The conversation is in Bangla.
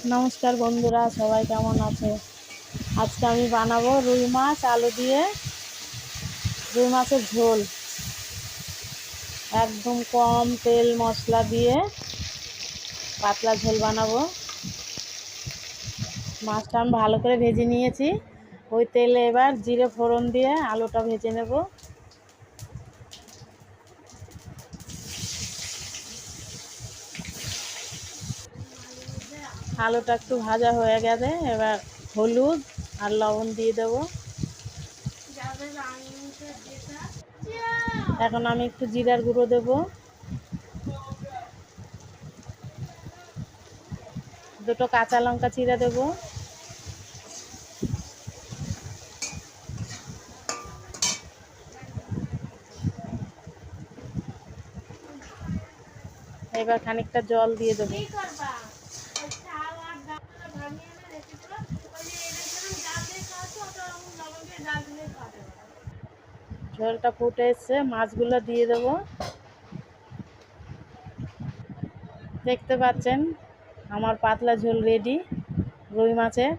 নমস্কার বন্ধুরা, সবাই কেমন আছে? আজকে আমি বানাবো রুই মাছ আলু দিয়ে রুই মাছের ঝোল। একদম কম তেল মশলা দিয়ে পাতলা ঝোল বানাবো। মাছটা আমি ভালো করে ভেজে নিয়েছি। ওই তেলে এবার জিরে ফোড়ন দিয়ে আলুটা ভেজে নেব। আলুটা একটু ভাজা হয়ে গেছে, এবার হলুদ আর লবণ দিয়ে দেবো। এখন আমি একটু জিরার গুঁড়ো দেবো, দুটো কাঁচা লঙ্কা চিড়ে দেবো, এবার খানিকটা জল দিয়ে দেবো। ঝোলটা ফুটে এসছে, মাছগুলো দিয়ে দেবো। দেখতে পাচ্ছেন আমার পাতলা ঝোল রেডি রুই মাছের।